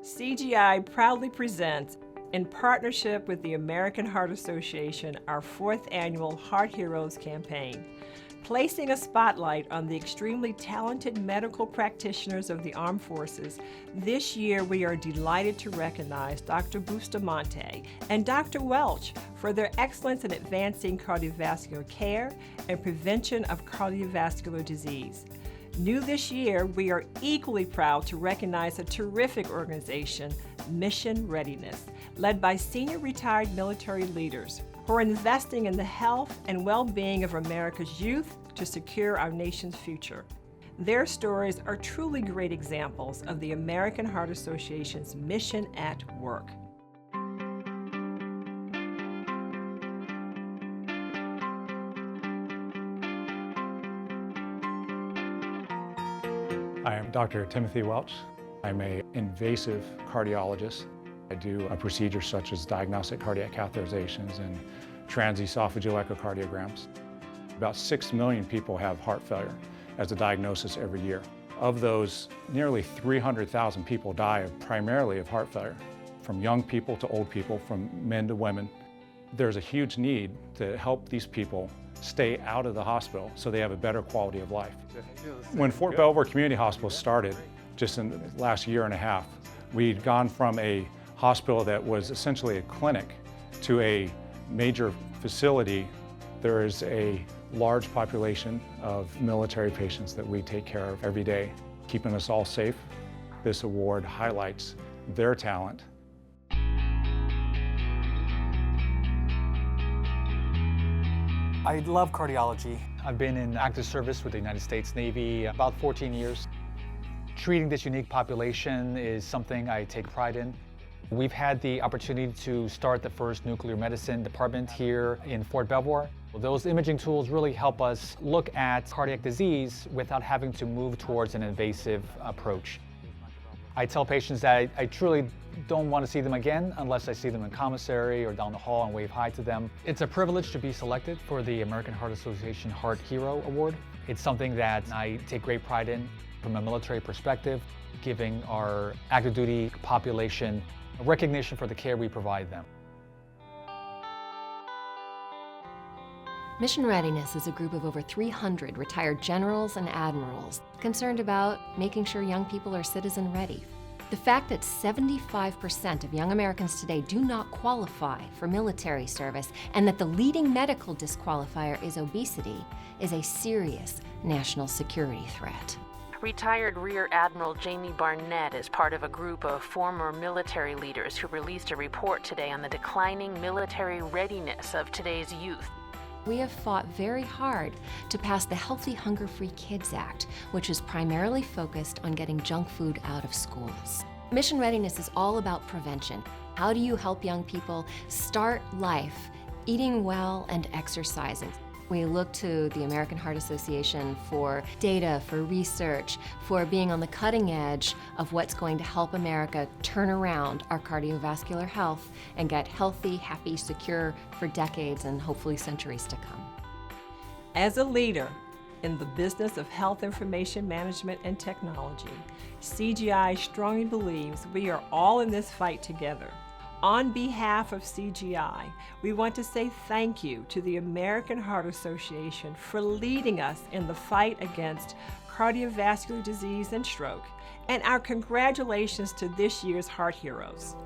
CGI proudly presents, in partnership with the American Heart Association, our 4th annual Heart Heroes campaign. Placing a spotlight on the extremely talented medical practitioners of the armed forces, this year we are delighted to recognize Dr. Bustamante and Dr. Welch for their excellence in advancing cardiovascular care and prevention of cardiovascular disease. New this year, we are equally proud to recognize a terrific organization, Mission Readiness, led by senior retired military leaders who are investing in the health and well-being of America's youth to secure our nation's future. Their stories are truly great examples of the American Heart Association's mission at work. I am Dr. Timothy Welch. I'm an invasive cardiologist. I do procedures such as diagnostic cardiac catheterizations and transesophageal echocardiograms. About 6 million people have heart failure as a diagnosis every year. Of those, nearly 300,000 people die primarily of heart failure, from young people to old people, from men to women. There's a huge need to help these people stay out of the hospital so they have a better quality of life. When Fort Belvoir Community Hospital started, just in the last year and a half, we'd gone from a hospital that was essentially a clinic to a major facility. There is a large population of military patients that we take care of every day, keeping us all safe. This award highlights their talent. I love cardiology. I've been in active service with the United States Navy about 14 years. Treating this unique population is something I take pride in. We've had the opportunity to start the first nuclear medicine department here in Fort Belvoir. Those imaging tools really help us look at cardiac disease without having to move towards an invasive approach. I tell patients that I truly don't want to see them again unless I see them in commissary or down the hall and wave hi to them. It's a privilege to be selected for the American Heart Association Heart Hero Award. It's something that I take great pride in from a military perspective, giving our active duty population a recognition for the care we provide them. Mission Readiness is a group of over 300 retired generals and admirals concerned about making sure young people are citizen ready. The fact that 75% of young Americans today do not qualify for military service and that the leading medical disqualifier is obesity is a serious national security threat. Retired Rear Admiral Jamie Barnett is part of a group of former military leaders who released a report today on the declining military readiness of today's youth. We have fought very hard to pass the Healthy Hunger-Free Kids Act, which is primarily focused on getting junk food out of schools. Mission Readiness is all about prevention. How do you help young people start life eating well and exercising? We look to the American Heart Association for data, for research, for being on the cutting edge of what's going to help America turn around our cardiovascular health and get healthy, happy, secure for decades and hopefully centuries to come. As a leader in the business of health information management and technology, CGI strongly believes we are all in this fight together. On behalf of CGI, we want to say thank you to the American Heart Association for leading us in the fight against cardiovascular disease and stroke, and our congratulations to this year's Heart Heroes.